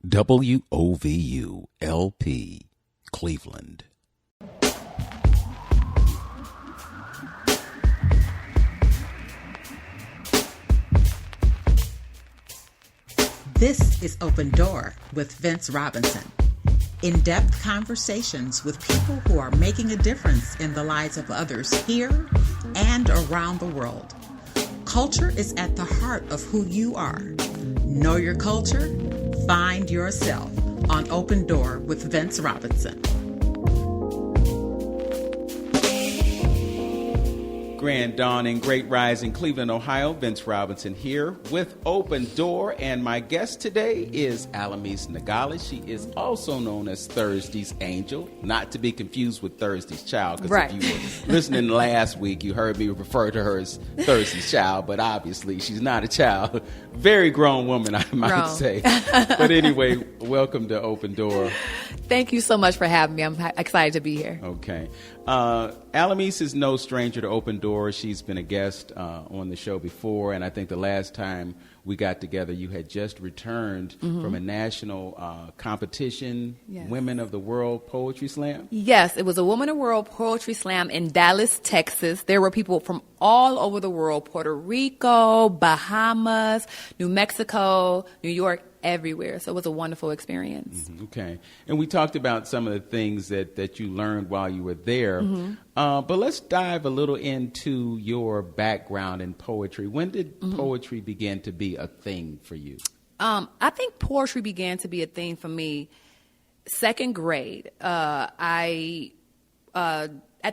WOVU LP, Cleveland. This is Open Door with Vince Robinson. In-depth conversations with people who are making a difference in the lives of others here and around the world. Culture is at the heart of who you are. Know your culture, find yourself on Open Door with Vince Robinson. Grand Dawn and Great Rising, Cleveland, Ohio. Vince Robinson here with Open Door, and my guest today is Allamis Nagale. She is also known as Thursday's Angel, not to be confused with Thursday's Child, because right. If you were listening last week, you heard me refer to her as Thursday's Child, but obviously she's not a child. Very grown woman, I might say. But anyway, welcome to Open Door. Thank you so much for having me. I'm excited to be here. Okay. Allamis is no stranger to Open Door. She's been a guest on the show before, and I think the last time we got together, you had just returned from a national competition, Yes. Women of the World Poetry Slam. Yes, it was a Women of the World Poetry Slam in Dallas, Texas. There were people from all over the world, Puerto Rico, Bahamas, New Mexico, New York, everywhere. So it was a wonderful experience. Okay. And we talked about some of the things that you learned while you were there. But let's dive a little into your background in poetry. When did poetry begin to be a thing for you? I think poetry began to be a thing for me second grade. At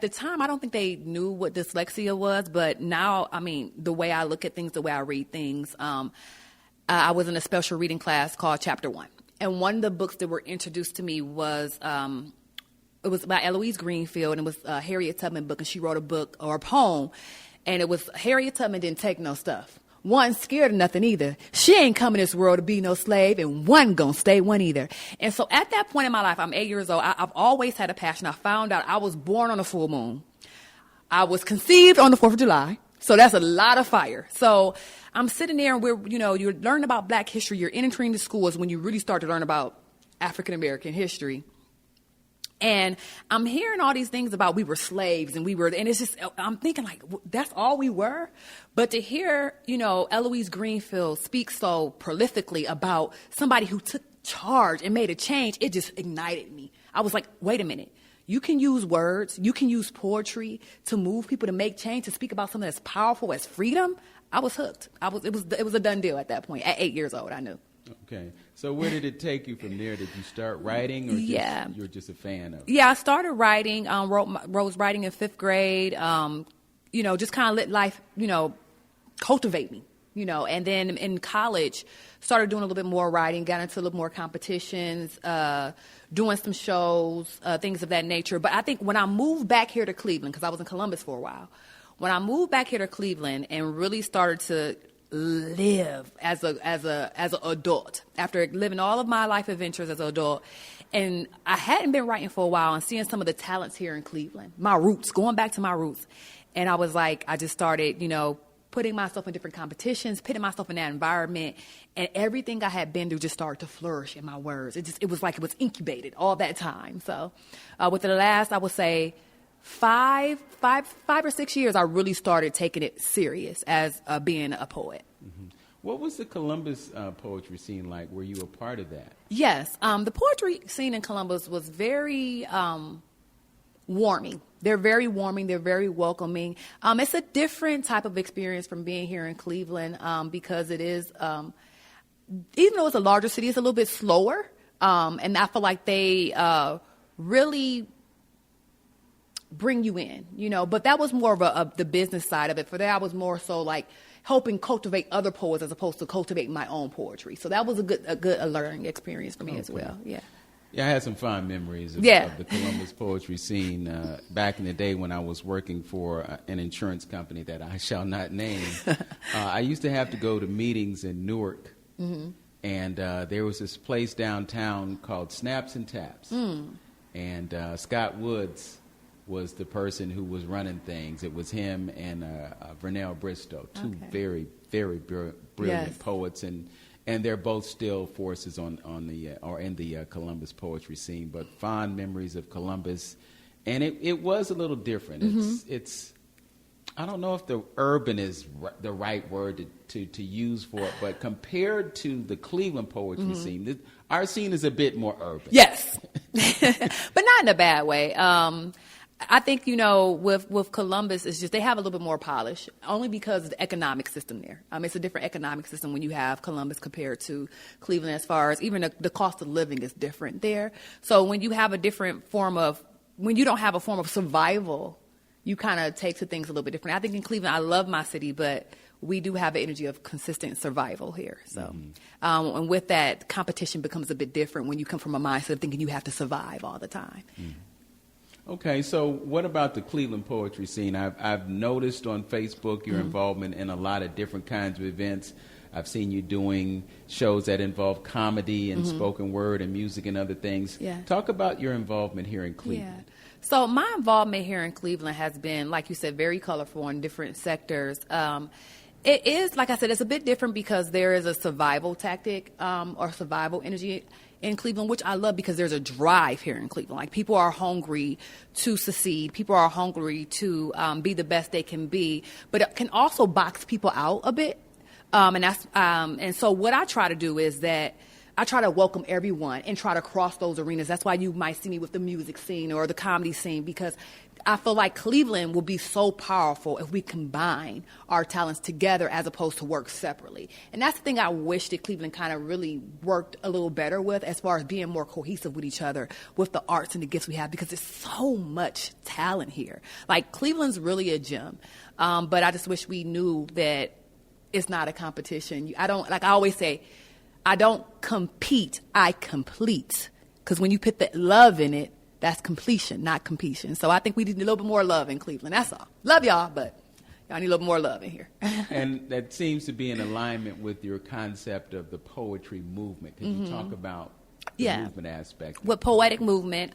the time, I don't think they knew what dyslexia was, but now, I mean, the way I look at things, the way I read things, I was in a special reading class called Chapter 1. And one of the books that were introduced to me was, it was by Eloise Greenfield, and it was a Harriet Tubman book, and she wrote a book or a poem, and it was Harriet Tubman didn't take no stuff. One scared of nothing either. She ain't come in this world to be no slave, and one gonna stay one either. And so at that point in my life, I'm 8 years old. I've always had a passion. I found out I was born on a full moon. I was conceived on the 4th of July. So that's a lot of fire. So I'm sitting there, and you're learning about Black history. You're entering the schools when you really start to learn about African American history. And I'm hearing all these things about we were slaves and it's just, I'm thinking like, that's all we were. But to hear, Eloise Greenfield speak so prolifically about somebody who took charge and made a change, it just ignited me. I was like, wait a minute. You can use words, you can use poetry to move people, to make change, to speak about something as powerful as freedom. I was hooked. It was a done deal at that point. At 8 years old, I knew. Okay. So where did it take you from there? Did you start writing, or you were just a fan of it? Yeah, I started writing, was writing in 5th grade, just kind of let life, cultivate me, and then in college, started doing a little bit more writing, got into a little more competitions, doing some shows, things of that nature. But I think when I moved back here to Cleveland, because I was in Columbus for a while, when I moved back here to Cleveland and really started to live as an adult, after living all of my life adventures as an adult, and I hadn't been writing for a while, and seeing some of the talents here in Cleveland, my roots, going back to my roots, and I was like, I just started, putting myself in different competitions, putting myself in that environment, and everything I had been through just started to flourish in my words. It was like it was incubated all that time. So within the last, I would say, 5 or 6 years, I really started taking it serious as being a poet. What was the Columbus poetry scene like? Were you a part of that? Yes. The poetry scene in Columbus was very warming. They're very warming. They're very welcoming. It's a different type of experience from being here in Cleveland because it is, even though it's a larger city, it's a little bit slower. And I feel like they really bring you in, but that was more of the business side of it. For that, I was more so like helping cultivate other poets as opposed to cultivating my own poetry. So that was a good learning experience for me as well. Yeah. Yeah, I had some fond memories of the Columbus poetry scene back in the day when I was working for an insurance company that I shall not name. I used to have to go to meetings in Newark, and there was this place downtown called Snaps and Taps, and Scott Woods was the person who was running things. It was him and Vernell Bristow, two very, very brilliant poets, and And they're both still forces on the or in the Columbus poetry scene, but fond memories of Columbus. And it was a little different. It's I don't know if the urban is the right word to use for it, but compared to the Cleveland poetry scene, our scene is a bit more urban. Yes, but not in a bad way. I think, with Columbus, it's just they have a little bit more polish, only because of the economic system there. It's a different economic system when you have Columbus compared to Cleveland, as far as even the cost of living is different there. So when you have when you don't have a form of survival, you kind of take to things a little bit different. I think in Cleveland, I love my city, but we do have an energy of consistent survival here. So, and with that, competition becomes a bit different when you come from a mindset of thinking you have to survive all the time. Okay, so what about the Cleveland poetry scene? I've noticed on Facebook your involvement in a lot of different kinds of events. I've seen you doing shows that involve comedy and spoken word and music and other things. Yeah. Talk about your involvement here in Cleveland. Yeah. So my involvement here in Cleveland has been, like you said, very colorful in different sectors. It is, like I said, it's a bit different because there is a survival tactic or survival energy in Cleveland, which I love because there's a drive here in Cleveland. Like, people are hungry to succeed. People are hungry to be the best they can be, but it can also box people out a bit. And so what I try to do is that I try to welcome everyone and try to cross those arenas. That's why you might see me with the music scene or the comedy scene, because I feel like Cleveland will be so powerful if we combine our talents together as opposed to work separately. And that's the thing I wish that Cleveland kind of really worked a little better with, as far as being more cohesive with each other, with the arts and the gifts we have, because there's so much talent here. Like, Cleveland's really a gem. But I just wish we knew that it's not a competition. I always say, I don't compete, I complete. Because when you put the love in it, that's completion, not competition. So I think we need a little bit more love in Cleveland. That's all. Love y'all, but y'all need a little more love in here. And that seems to be in alignment with your concept of the poetry movement. Can you talk about the movement aspect? With Poetic Movement,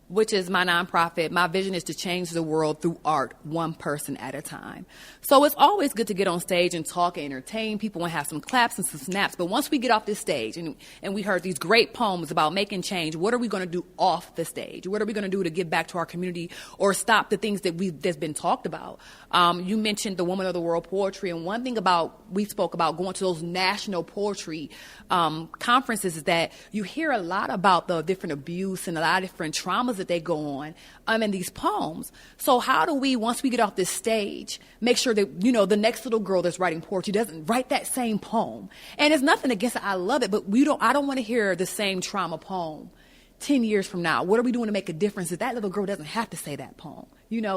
which is my nonprofit, my vision is to change the world through art, one person at a time. So it's always good to get on stage and talk and entertain people and have some claps and some snaps. But once we get off this stage and we heard these great poems about making change, what are we going to do off the stage? What are we going to do to give back to our community or stop the things that's been talked about? You mentioned the Woman of the World poetry, and one thing we spoke about going to those national poetry conferences is that you hear a lot about the different abuse and a lot of different traumas that they go on in these poems. So how do we, once we get off this stage, make sure that, the next little girl that's writing poetry doesn't write that same poem? And it's nothing against it. I love it, but I don't want to hear the same trauma poem 10 years from now. What are we doing to make a difference that little girl doesn't have to say that poem?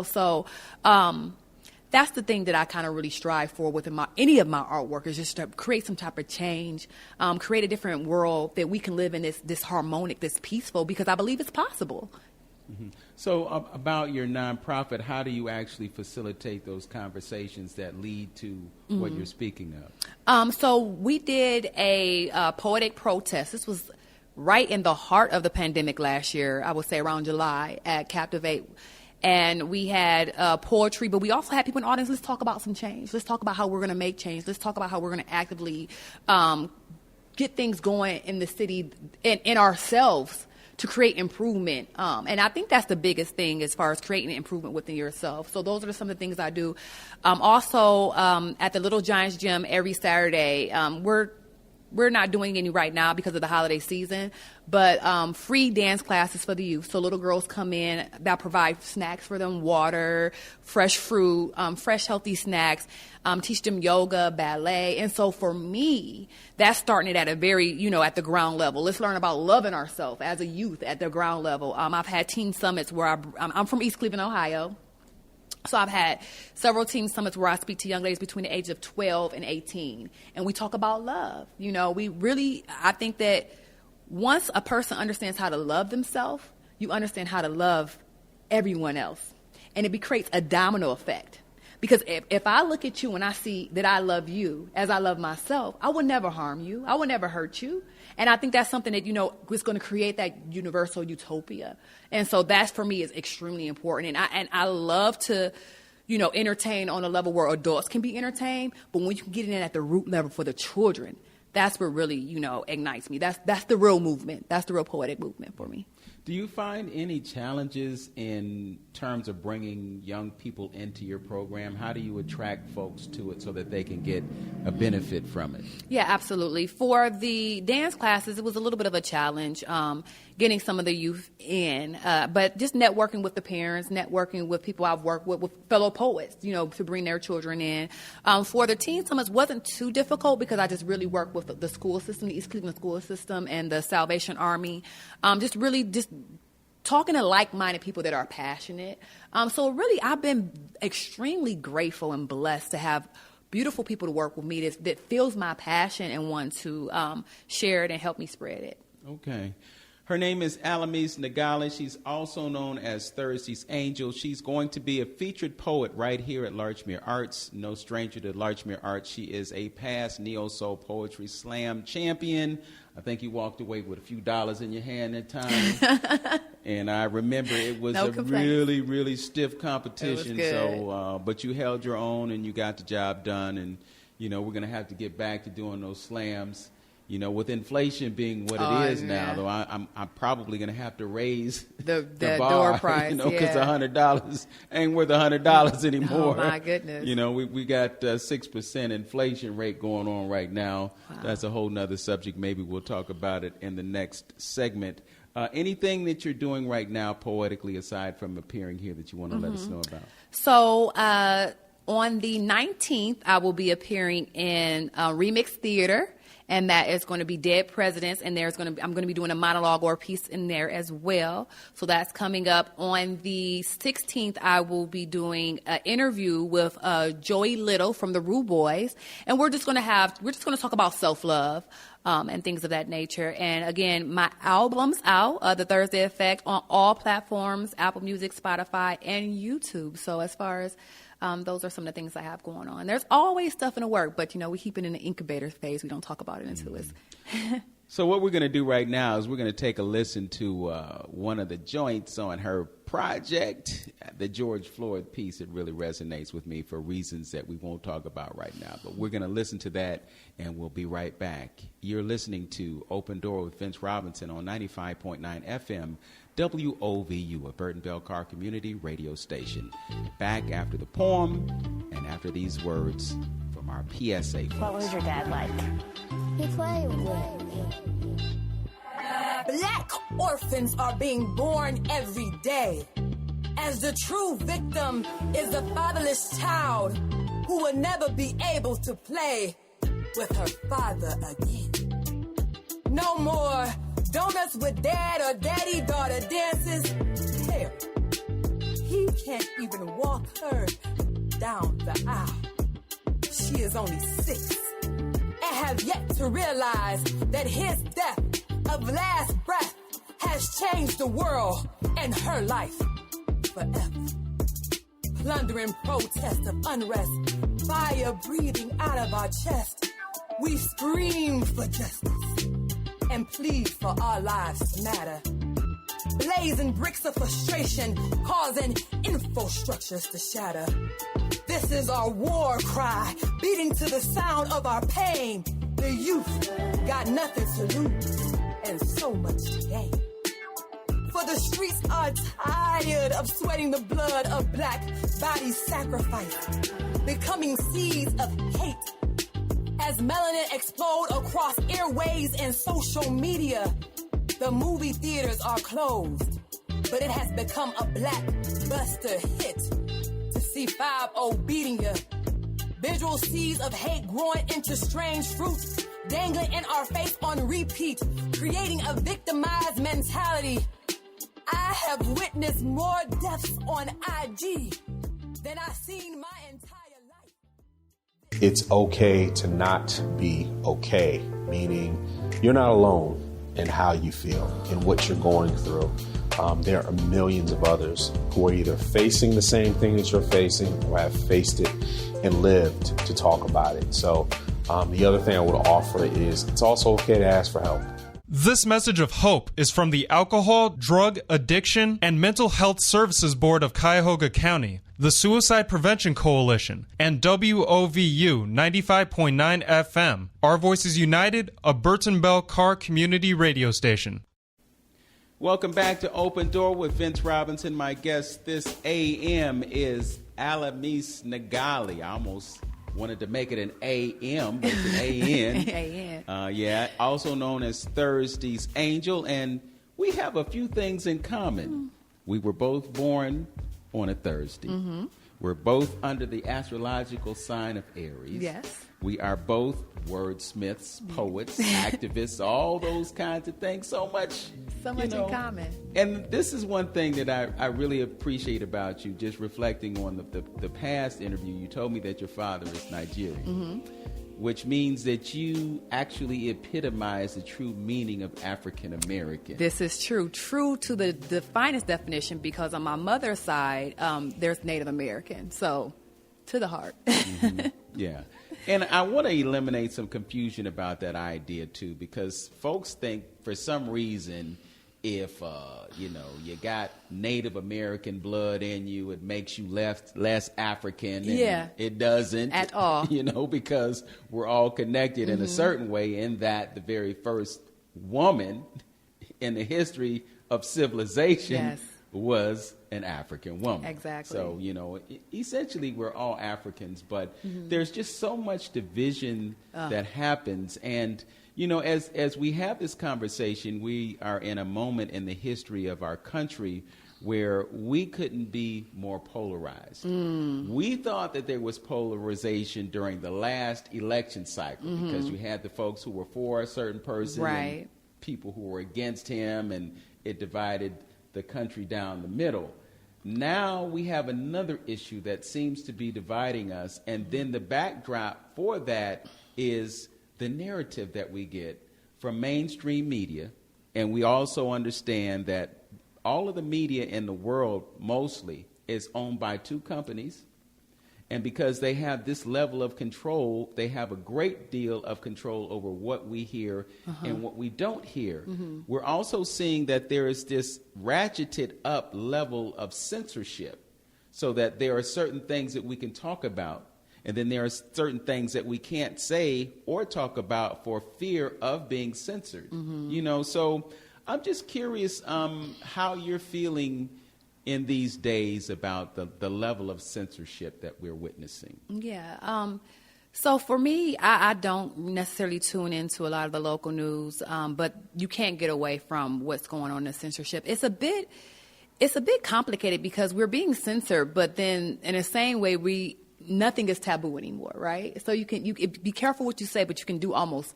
So that's the thing that I kind of really strive for within any of my artwork, is just to create some type of change, create a different world that we can live in, this harmonic, this peaceful, because I believe it's possible. Mm-hmm. So about your nonprofit, how do you actually facilitate those conversations that lead to what you're speaking of? So we did a poetic protest. This was right in the heart of the pandemic last year, I would say around July, at Captivate. And we had poetry, but we also had people in the audience. Let's talk about some change. Let's talk about how we're going to make change. Let's talk about how we're going to actively get things going in the city and in ourselves to create improvement. And I think that's the biggest thing as far as creating improvement within yourself. So those are some of the things I do. Also, at the Little Giants Gym every Saturday, we're not doing any right now because of the holiday season, but free dance classes for the youth. So little girls come in, that provide snacks for them, water, fresh fruit, fresh healthy snacks, teach them yoga, ballet. And so for me, that's starting it at a very, at the ground level. Let's learn about loving ourselves as a youth at the ground level. I've had teen summits where I'm from East Cleveland, Ohio. So I've had several team summits where I speak to young ladies between the age of 12 and 18, and we talk about love. I think that once a person understands how to love themselves, you understand how to love everyone else, and it creates a domino effect. Because if I look at you and I see that I love you as I love myself, I would never harm you. I would never hurt you. And I think that's something that, is going to create that universal utopia. And so that, for me, is extremely important. And I love to, entertain on a level where adults can be entertained. But when you can get in at the root level for the children, that's what really, ignites me. That's the real movement. That's the real poetic movement for me. Do you find any challenges in terms of bringing young people into your program? How do you attract folks to it so that they can get a benefit from it? Yeah, absolutely. For the dance classes, it was a little bit of a challenge getting some of the youth in, but just networking with the parents, networking with people I've worked with fellow poets, to bring their children in. For the teen summits, wasn't too difficult because I just really worked with the school system, the East Cleveland school system and the Salvation Army, just talking to like-minded people that are passionate. So really, I've been extremely grateful and blessed to have beautiful people to work with me that feels my passion and want to share it and help me spread it. Okay. Her name is Allamis Nagale. She's also known as Thursday's Angel. She's going to be a featured poet right here at Larchmere Arts. No stranger to Larchmere Arts. She is a past Neo-Soul Poetry Slam champion. I think you walked away with a few dollars in your hand that time. And I remember it was really, really stiff competition. It was good. So, but you held your own and you got the job done. And, we're going to have to get back to doing those slams. With inflation being what it is now, though, I'm probably going to have to raise the bar, door price, because $100 ain't worth $100 anymore. Oh, my goodness. We got 6% inflation rate going on right now. Wow. That's a whole nother subject. Maybe we'll talk about it in the next segment. Anything that you're doing right now poetically, aside from appearing here, that you want to let us know about? So, on the 19th, I will be appearing in Remix Theater. And that is going to be Dead Presidents, and I'm going to be doing a monologue or a piece in there as well. So that's coming up. On the 16th, I will be doing an interview with Joey Little from the Rue Boys, and we're just going to talk about self-love and things of that nature. And again, my album's out, The Thursday Effect, on all platforms: Apple Music, Spotify, and YouTube. So as far as those are some of the things I have going on. There's always stuff in the work, but, we keep it in the incubator phase. We don't talk about it until it's... So what we're going to do right now is we're going to take a listen to one of the joints on her project, the George Floyd piece. It really resonates with me for reasons that we won't talk about right now. But we're going to listen to that, and we'll be right back. You're listening to Open Door with Vince Robinson on 95.9 FM. WOVU, a Burton Bell Car Community radio station. Back after the poem and after these words from our PSA folks. What was your dad like? He played with me. Black orphans are being born every day, as the true victim is the fatherless child who will never be able to play with her father again. No more donuts with dad or daddy-daughter dances. Hell, he can't even walk her down the aisle. She is only 6 and have yet to realize that his death of last breath has changed the world and her life forever. Plundering protest of unrest, fire breathing out of our chest. We scream for justice and plead for our lives to matter. Blazing bricks of frustration, causing infrastructures to shatter. This is our war cry, beating to the sound of our pain. The youth got nothing to lose and so much to gain. For the streets are tired of sweating the blood of black bodies sacrificed, becoming seeds of hate. As melanin explode across airways and social media, the movie theaters are closed, but it has become a blockbuster hit to see 5-0 beating you. Visual seeds of hate growing into strange fruits, dangling in our face on repeat, creating a victimized mentality. I have witnessed more deaths on IG than I've seen my entire life. It's okay to not be okay, meaning you're not alone in how you feel and what you're going through. There are millions of others who are either facing the same thing that you're facing or have faced it and lived to talk about it. So the other thing I would offer is it's also okay to ask for help. This message of hope is from the Alcohol, Drug, Addiction, and Mental Health Services Board of Cuyahoga County. the Suicide Prevention Coalition, and WOVU 95.9 FM, Our Voices United, a Burton Bell Car community radio station. Welcome back to Open Door with Vince Robinson. My guest this AM is Allamis Nagale. I almost wanted to make it an AM, but it's an AN. Yeah, also known as Thursday's Angel. And we have a few things in common. We were both born on a Thursday. Mm-hmm. We're both under the astrological sign of Aries. Yes. We are both wordsmiths, poets, activists, all those kinds of things. So much in common. And this is one thing that I really appreciate about you, just reflecting on the past interview. You told me that your father is Nigerian, which means that you actually epitomize the true meaning of African American. This is true. True to the finest definition, because on my mother's side, there's Native American. So, to the heart. Yeah. And I want to eliminate some confusion about that idea, too, because folks think for some reason if, you got Native American blood in you, it makes you less African. And it doesn't. At all. Because we're all connected in a certain way, in that the very first woman in the history of civilization was an African woman. Exactly. So, essentially we're all Africans, but there's just so much division that happens. And, as we have this conversation, we are in a moment in the history of our country where we couldn't be more polarized. We thought that there was polarization during the last election cycle because you had the folks who were for a certain person and people who were against him, and it divided the country down the middle. Now we have another issue that seems to be dividing us, and then the backdrop for that is the narrative that we get from mainstream media. And we also understand that all of the media in the world mostly is owned by two companies. And because they have this level of control, they have a great deal of control over what we hear and what we don't hear. We're also seeing that there is this ratcheted up level of censorship, so that there are certain things that we can talk about, and then there are certain things that we can't say or talk about for fear of being censored. So I'm just curious how you're feeling in these days about the level of censorship that we're witnessing. Yeah. So for me, I don't necessarily tune into a lot of the local news, but you can't get away from what's going on in censorship. It's a bit complicated because we're being censored, but then in the same way, nothing is taboo anymore, right? So you be careful what you say, but you can do almost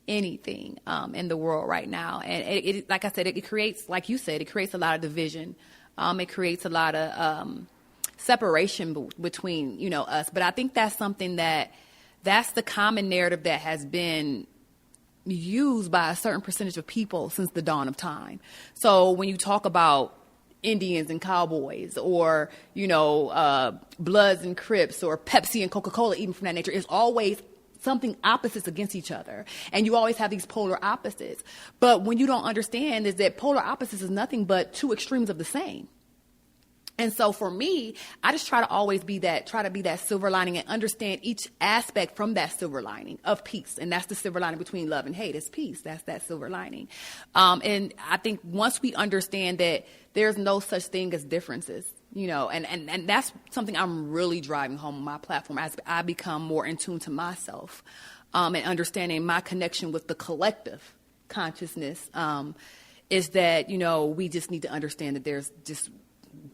anything in the world right now. And it like I said, it creates, like you said, it creates a lot of division. It creates a lot of separation between, us. But I think that's something that's the common narrative that has been used by a certain percentage of people since the dawn of time. So when you talk about Indians and cowboys, or, Bloods and Crips, or Pepsi and Coca-Cola, even from that nature, it's always something opposites against each other. And you always have these polar opposites. But when you don't understand is that polar opposites is nothing but two extremes of the same. And so for me, I just try to always be that silver lining and understand each aspect from that silver lining of peace. And that's the silver lining between love and hate is peace. That's that silver lining. And I think once we understand that there's no such thing as differences, and that's something I'm really driving home on my platform as I become more in tune to myself, and understanding my connection with the collective consciousness, is that, we just need to understand that there's just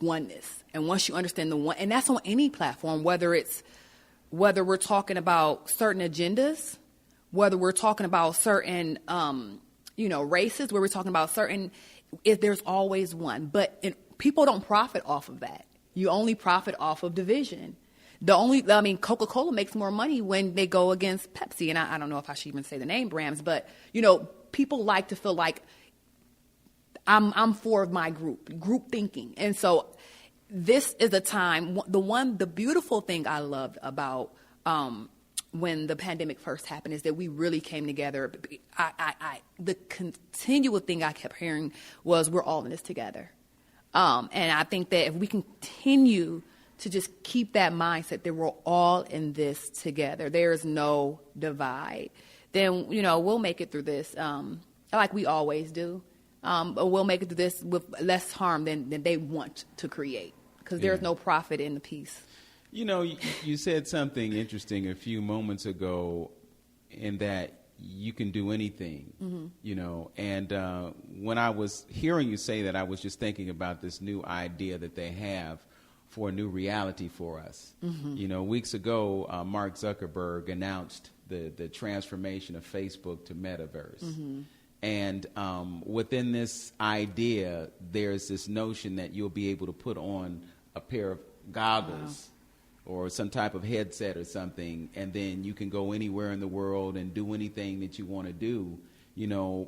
oneness. And once you understand the one, and that's on any platform, whether we're talking about certain agendas, whether we're talking about certain, races, where we're talking about certain, there's always one. But people don't profit off of that. You only profit off of division. Coca-Cola makes more money when they go against Pepsi. And I don't know if I should even say the name brands, but, people like to feel like I'm for my group thinking. And so this is a time, the beautiful thing I loved about when the pandemic first happened is that we really came together. The continual thing I kept hearing was we're all in this together. And I think that if we continue to just keep that mindset that we're all in this together. There is no divide. Then, we'll make it through this like we always do. But we'll make it through this with less harm than they want to create, because there's no profit in the peace. You said something interesting a few moments ago in that you can do anything, and when I was hearing you say that, I was just thinking about this new idea that they have for a new reality for us. Weeks ago, Mark Zuckerberg announced the transformation of Facebook to metaverse. And within this idea, there's this notion that you'll be able to put on a pair of goggles or some type of headset or something, and then you can go anywhere in the world and do anything that you want to do,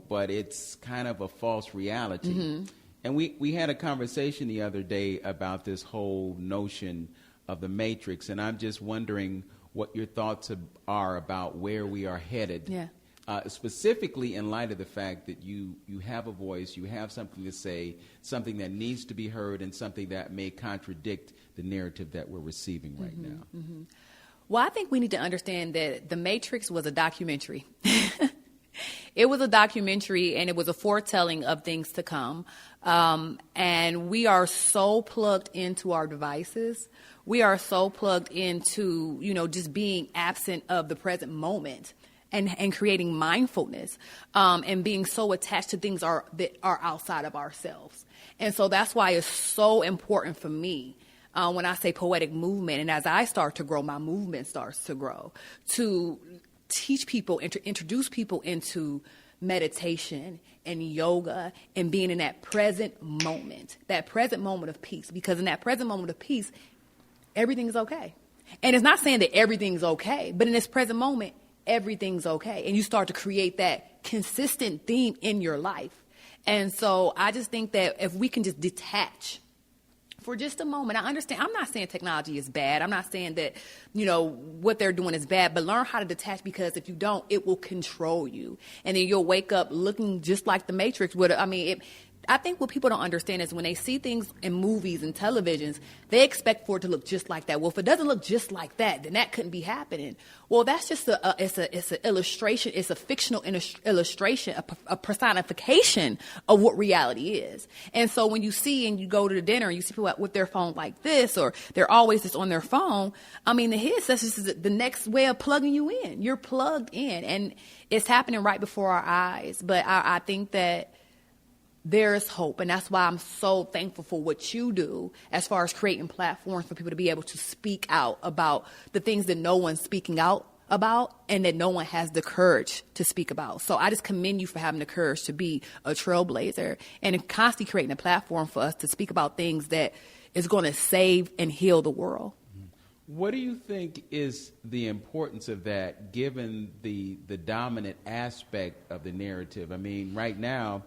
but it's kind of a false reality. And we had a conversation the other day about this whole notion of the Matrix, and I'm just wondering what your thoughts are about where we are headed. Specifically in light of the fact that you have a voice, you have something to say, something that needs to be heard, and something that may contradict the narrative that we're receiving right now. Well, I think we need to understand that The Matrix was a documentary. It was a documentary, and it was a foretelling of things to come. And we are so plugged into our devices. We are so plugged into, just being absent of the present moment. And creating mindfulness, and being so attached to things that are outside of ourselves. And so that's why it's so important for me, when I say poetic movement, and as I start to grow, my movement starts to grow, to teach people and to introduce people into meditation and yoga and being in that present moment of peace. Because in that present moment of peace, everything's okay. And it's not saying that everything's okay, but in this present moment, everything's okay. And you start to create that consistent theme in your life. And so I just think that if we can just detach for just a moment, I understand, I'm not saying technology is bad. I'm not saying that, what they're doing is bad, but learn how to detach, because if you don't, it will control you. And then you'll wake up looking just like the Matrix would. I think what people don't understand is when they see things in movies and televisions, they expect for it to look just like that. Well, if it doesn't look just like that, then that couldn't be happening. Well, that's just it's an illustration. It's a fictional illustration, a personification of what reality is. And so when you see and you go to the dinner and you see people with their phone like this, or they're always just on their phone, the headset is the next way of plugging you in. You're plugged in, and it's happening right before our eyes. But I think that there is hope, and that's why I'm so thankful for what you do as far as creating platforms for people to be able to speak out about the things that no one's speaking out about and that no one has the courage to speak about. So I just commend you for having the courage to be a trailblazer and constantly creating a platform for us to speak about things that is going to save and heal the world. What do you think is the importance of that, given the dominant aspect of the narrative? Right now,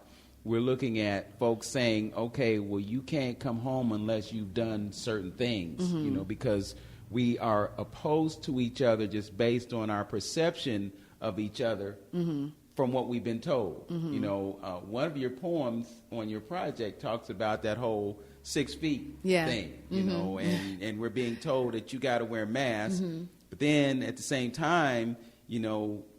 we're looking at folks saying, okay, well, you can't come home unless you've done certain things, because we are opposed to each other just based on our perception of each other from what we've been told. One of your poems on your project talks about that whole 6 feet thing, and we're being told that you got to wear masks. But then at the same time,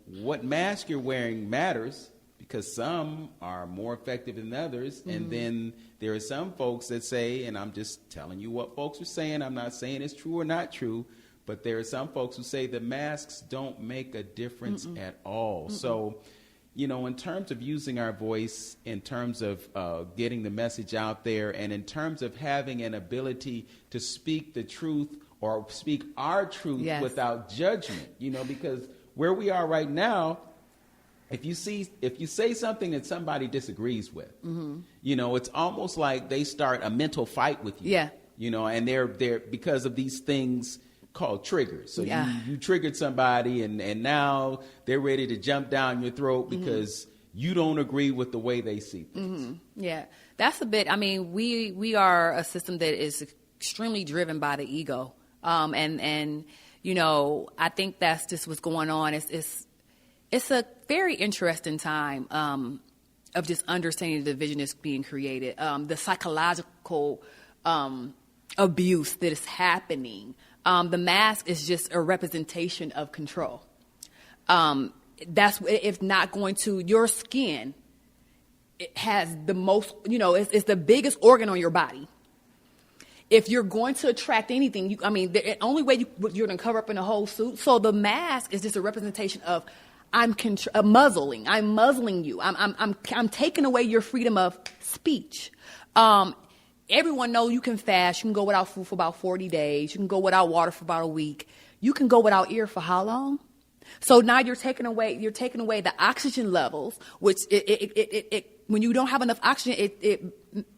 what mask you're wearing matters, because some are more effective than others. And then there are some folks that say, and I'm just telling you what folks are saying, I'm not saying it's true or not true, but there are some folks who say the masks don't make a difference at all. So, in terms of using our voice, in terms of getting the message out there, and in terms of having an ability to speak the truth or speak our truth without judgment, because where we are right now, if you say something that somebody disagrees with, it's almost like they start a mental fight with you. And they're because of these things called triggers. So you triggered somebody, and now they're ready to jump down your throat because you don't agree with the way they see things. Yeah, that's a bit. We are a system that is extremely driven by the ego, and I think that's just what's going on. It's a very interesting time of just understanding the division that's being created, the psychological abuse that is happening, the mask is just a representation of control. That's if not going to your skin. It has the most, it's the biggest organ on your body. If you're going to attract anything, the only way you're going to cover up in a whole suit. So the mask is just a representation of I'm muzzling. I'm muzzling you. I'm taking away your freedom of speech. Everyone knows you can fast. You can go without food for about 40 days. You can go without water for about a week. You can go without air for how long? So now you're taking away the oxygen levels, which when you don't have enough oxygen,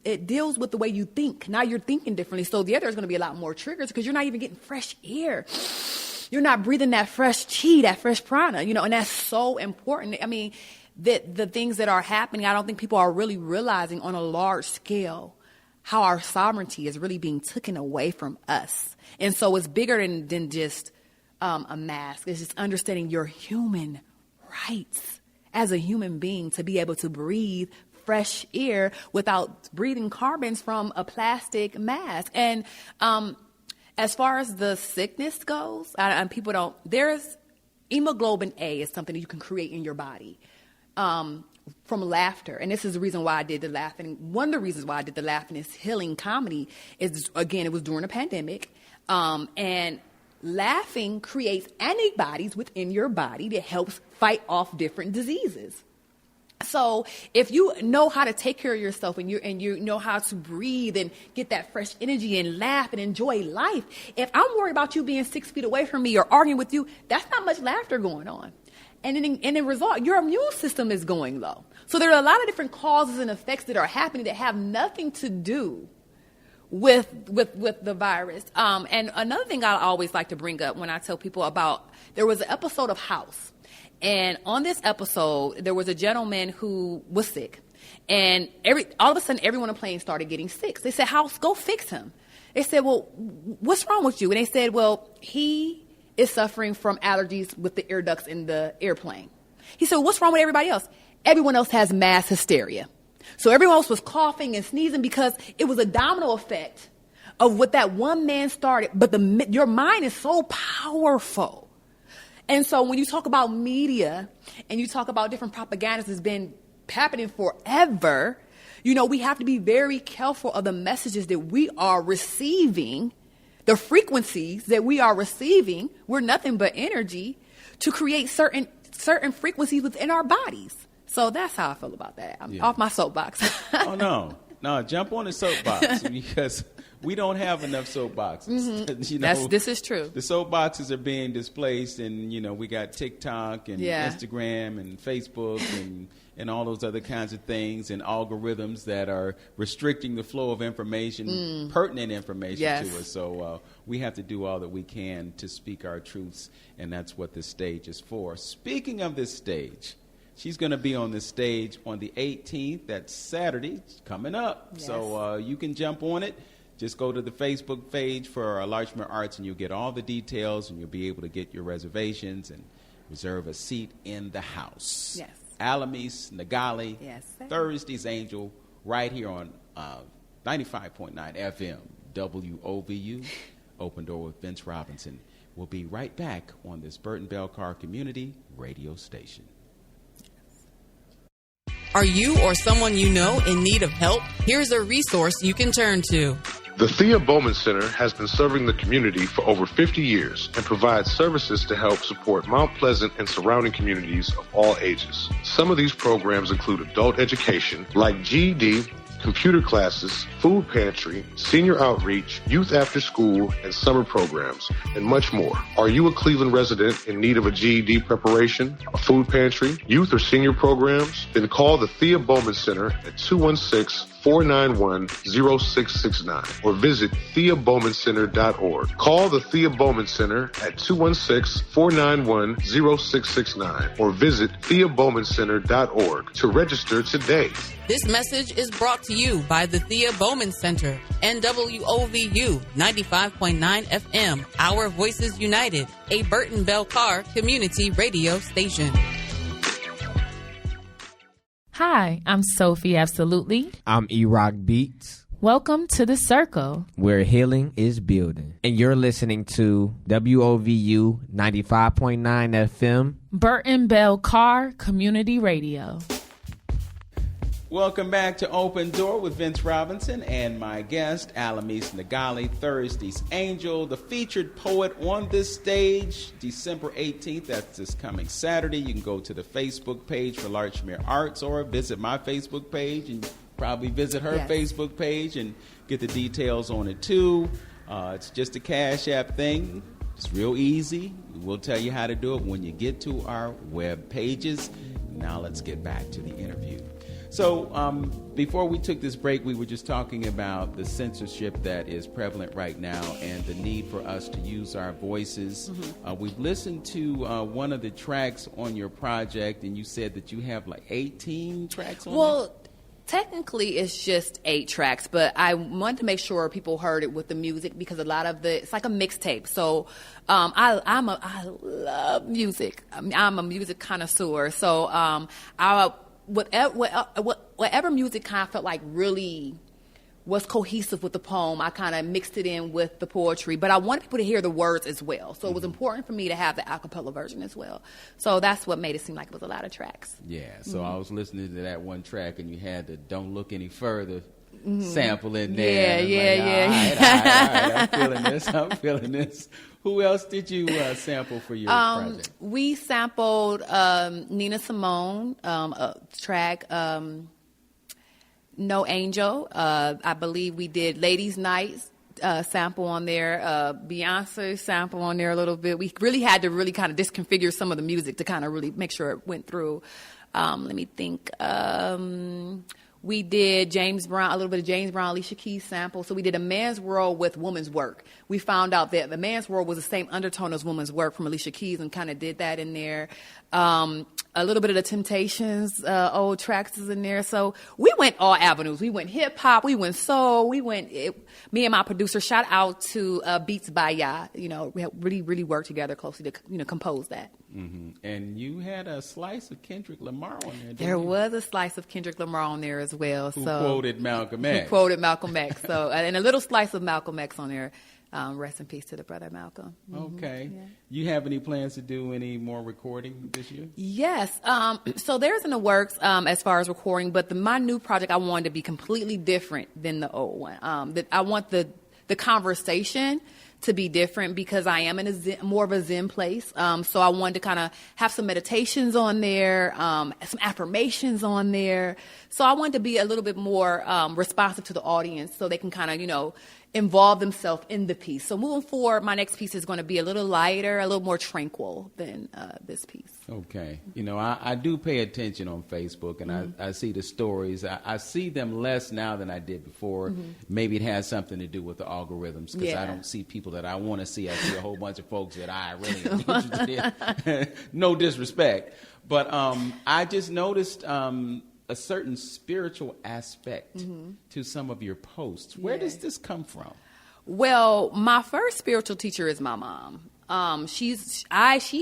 it deals with the way you think. Now you're thinking differently. So there's going to be a lot more triggers because you're not even getting fresh air. You're not breathing that fresh chi, that fresh prana, and that's so important. The things that are happening, I don't think people are really realizing on a large scale how our sovereignty is really being taken away from us. And so it's bigger than just a mask. It's just understanding your human rights as a human being to be able to breathe fresh air without breathing carbons from a plastic mask. And as far as the sickness goes, there's hemoglobin A is something that you can create in your body from laughter. And this is the reason why I did the laughing. One of the reasons why I did the laughing is healing comedy is, again, it was during a pandemic. And laughing creates antibodies within your body that helps fight off different diseases. So if you know how to take care of yourself and you know how to breathe and get that fresh energy and laugh and enjoy life, if I'm worried about you being 6 feet away from me or arguing with you, that's not much laughter going on. And in the result, your immune system is going low. So there are a lot of different causes and effects that are happening that have nothing to do with the virus. And another thing I always like to bring up when I tell people about, there was an episode of House. And on this episode, there was a gentleman who was sick. And all of a sudden, everyone on the plane started getting sick. So they said, House, go fix him. They said, well, what's wrong with you? And they said, well, he is suffering from allergies with the air ducts in the airplane. He said, what's wrong with everybody else? Everyone else has mass hysteria. So everyone else was coughing and sneezing because it was a domino effect of what that one man started. But your mind is so powerful. And so when you talk about media and you talk about different propagandas that's been happening forever, we have to be very careful of the messages that we are receiving, the frequencies that we are receiving. We're nothing but energy to create certain frequencies within our bodies. So that's how I feel about that. I'm off my soapbox. Oh, no, jump on the soapbox because we don't have enough soapboxes. Mm-hmm. This is true. The soapboxes are being displaced, and we got TikTok and Instagram and Facebook and all those other kinds of things and algorithms that are restricting the flow of information, pertinent information to us. So we have to do all that we can to speak our truths, and that's what this stage is for. Speaking of this stage, she's going to be on this stage on the 18th. That's Saturday. It's coming up. Yes. So you can jump on it. Just go to the Facebook page for Larchmere Arts, and you'll get all the details, and you'll be able to get your reservations and reserve a seat in the house. Yes. Allamis Nagale, yes, Thursday's Angel, right here on 95.9 FM, WOVU, Open Door with Vince Robinson. We'll be right back on this Burton Bell Carr Community Radio Station. Are you or someone you know in need of help? Here's a resource you can turn to. The Thea Bowman Center has been serving the community for over 50 years and provides services to help support Mount Pleasant and surrounding communities of all ages. Some of these programs include adult education like GED, computer classes, food pantry, senior outreach, youth after school, and summer programs, and much more. Are you a Cleveland resident in need of a GED preparation, a food pantry, youth or senior programs? Then call the Thea Bowman Center at 216-491-0669 or visit TheaBowmanCenter.org. Call the Thea Bowman Center at 216-491-0669 or visit TheaBowmanCenter.org to register today. This message is brought to you by the Thea Bowman Center and WOVU 95.9 FM, Our Voices United, a Burton Bell Carr community radio station. Hi, I'm Sophie Absolutely. I'm E-Rock Beats. Welcome to The Circle, where healing is building. And you're listening to WOVU 95.9 FM, Burton Bell Carr Community Radio. Welcome back to Open Door with Vince Robinson and my guest, Allamis Nagale, Thursday's Angel, the featured poet on this stage, December 18th. That's this coming Saturday. You can go to the Facebook page for Larchmere Arts or visit my Facebook page and probably visit her Facebook page and get the details on it too. It's just a Cash App thing. It's real easy. We'll tell you how to do it when you get to our web pages. Now let's get back to the interview. So before we took this break, we were just talking about the censorship that is prevalent right now and the need for us to use our voices. Mm-hmm. We've listened to one of the tracks on your project, and you said that you have like 18 tracks on it? Well, technically it's just 8 tracks, but I wanted to make sure people heard it with the music because a lot of it's like a mixtape. So I love music. I'm a music connoisseur. So whatever music kind of felt like really was cohesive with the poem, I kind of mixed it in with the poetry. But I wanted people to hear the words as well. So it was important for me to have the a cappella version as well. So that's what made it seem like it was a lot of tracks. Yeah, so I was listening to that one track, and you had the Don't Look Any Further sample in there. Yeah. All right, I'm feeling this. Who else did you sample for your project? We sampled Nina Simone, a track, No Angel. I believe we did Ladies' Night sample on there, Beyonce sample on there a little bit. We really had to really kind of disconfigure some of the music to kind of really make sure it went through. Let me think. We did James Brown, a little bit of James Brown, Alicia Keys sample. So we did A Man's World with Woman's Work. We found out that The Man's World was the same undertone as Woman's Work from Alicia Keys and kind of did that in there. A little bit of the Temptations, old tracks is in there. So we went all avenues. We went hip hop, we went soul, me and my producer, shout out to Beats by Ya. We really, really worked together closely to, compose that. Mm-hmm. And you had a slice of Kendrick Lamar on there, There was a slice of Kendrick Lamar on there as well. Who quoted Malcolm X. So, and a little slice of Malcolm X on there. Rest in peace to the brother Malcolm. Mm-hmm. Okay. Yeah. You have any plans to do any more recording this year? Yes. So there's in the works as far as recording, but my new project, I wanted to be completely different than the old one. I want the conversation to be different because I am in more of a Zen place. So I wanted to kind of have some meditations on there, some affirmations on there. So I wanted to be a little bit more responsive to the audience so they can kind of, involve themselves in the piece. So moving forward, my next piece is going to be a little lighter, a little more tranquil than this piece. Okay. I do pay attention on Facebook, and I see the stories. I see them less now than I did before. Mm-hmm. Maybe it has something to do with the algorithms because I don't see people that I want to see. I see a whole bunch of folks that I really am interested in. No disrespect. But I just noticed a certain spiritual aspect to some of your posts. Where does this come from? Well, my first spiritual teacher is my mom. She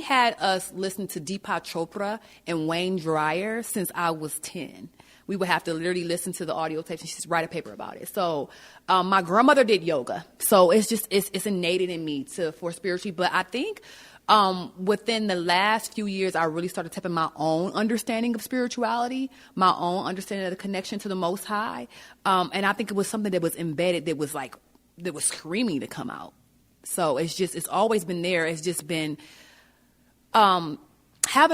had us listen to Deepak Chopra and Wayne Dyer since I was 10. We would have to literally listen to the audio tapes and she'd write a paper about it. So my grandmother did yoga. So it's innate in me for spirituality. But I think within the last few years, I really started tapping my own understanding of spirituality, my own understanding of the connection to the Most High. And I think it was something that was embedded that was screaming to come out. So it's always been there. It's just been having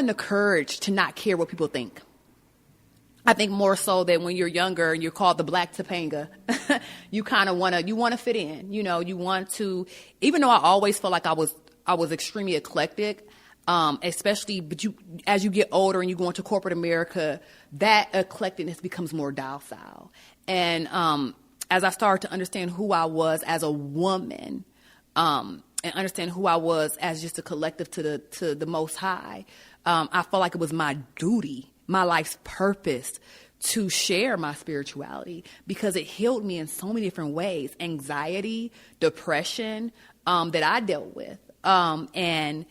the courage to not care what people think. I think more so that when you're younger and you're called the Black Topanga, you kind of want to fit in. You want to, even though I always felt like I was extremely eclectic, especially, but as you get older and you go into corporate America, that eclecticness becomes more docile. And as I started to understand who I was as a woman, and understand who I was as just a collective to the Most High, I felt like it was my duty, my life's purpose, to share my spirituality because it healed me in so many different ways. Anxiety, depression, that I dealt with. And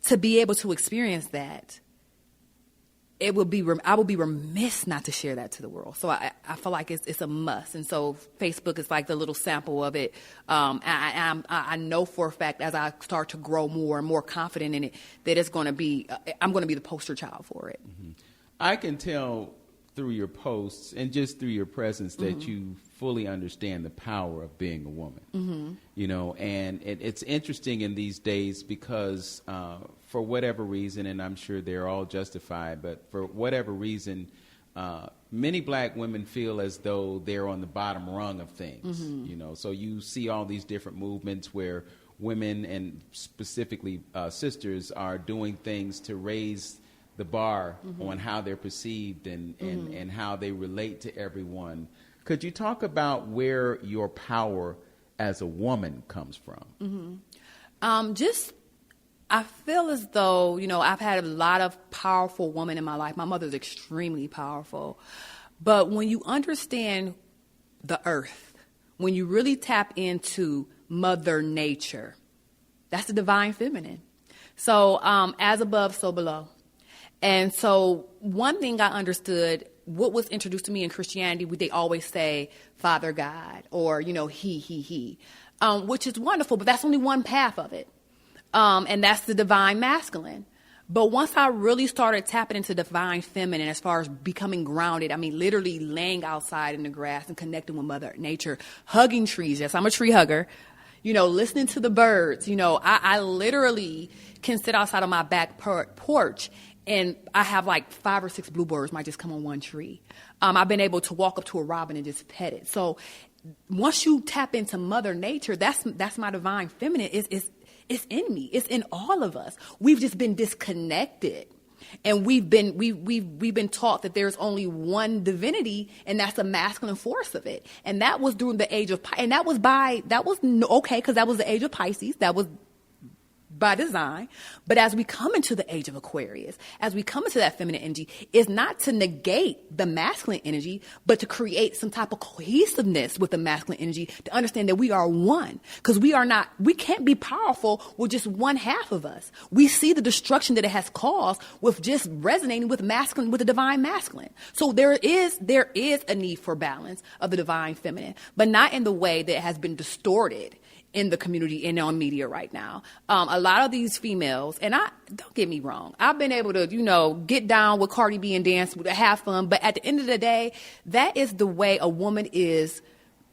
to be able to experience that I would be remiss not to share that to the world. So I feel like it's a must. And so Facebook is like the little sample of it. I know for a fact as I start to grow more and more confident in it, that it's going to be, I'm going to be the poster child for it. Mm-hmm. I can tell through your posts and just through your presence that Mm-hmm. you fully understand the power of being a woman. Mm-hmm. You know, and it's interesting in these days because for whatever reason, and I'm sure they're all justified, but for whatever reason, many black women feel as though they're on the bottom rung of things. Mm-hmm. You know, so you see all these different movements where women and specifically sisters are doing things to raise the bar Mm-hmm. on how they're perceived and how they relate to everyone. Could you talk about where your power as a woman comes from? Mm-hmm. I feel as though, you know, I've had a lot of powerful women in my life. My mother's extremely powerful. But when you understand the earth, when you really tap into Mother Nature, that's the divine feminine. So as above, so below. And so one thing I understood, what was introduced to me in Christianity, they always say Father God or, you know, he, which is wonderful, but that's only one path of it. And that's the divine masculine. But once I really started tapping into divine feminine as far as becoming grounded, I mean, literally laying outside in the grass and connecting with Mother Nature, hugging trees. Yes, I'm a tree hugger. You know, listening to the birds. You know, I literally can sit outside on my back porch and I have like 5 or 6 bluebirds might just come on one tree. I've been able to walk up to a robin and just pet it. So once you tap into Mother Nature, that's my divine feminine. It's in me. It's in all of us. We've just been disconnected. And we've been taught that there's only one divinity, and that's the masculine force of it. And that was during the age of and that was okay, because that was the age of Pisces. That was by design. But as we come into the age of Aquarius, as we come into that feminine energy, it's not to negate the masculine energy, but to create some type of cohesiveness with the masculine energy to understand that we are one. Because we can't be powerful with just one half of us. We see the destruction that it has caused with just resonating with masculine, with the divine masculine. So there is a need for balance of the divine feminine, but not in the way that has been distorted in the community and on media right now. A lot of these females, and don't get me wrong, I've been able to, you know, get down with Cardi B and dance, have fun, but at the end of the day, that is the way a woman is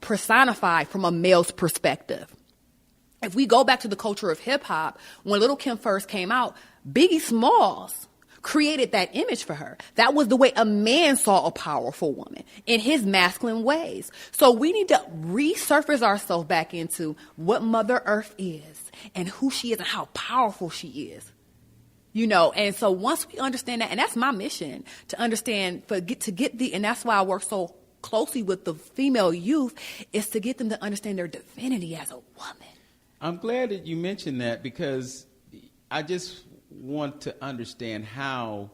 personified from a male's perspective. If we go back to the culture of hip hop, when Lil' Kim first came out, Biggie Smalls created that image for her. That was the way a man saw a powerful woman in his masculine ways. So we need to resurface ourselves back into what Mother Earth is and who she is and how powerful she is. You know, and so once we understand that, and that's my mission, to understand, and that's why I work so closely with the female youth, is to get them to understand their divinity as a woman. I'm glad that you mentioned that, because I just want to understand how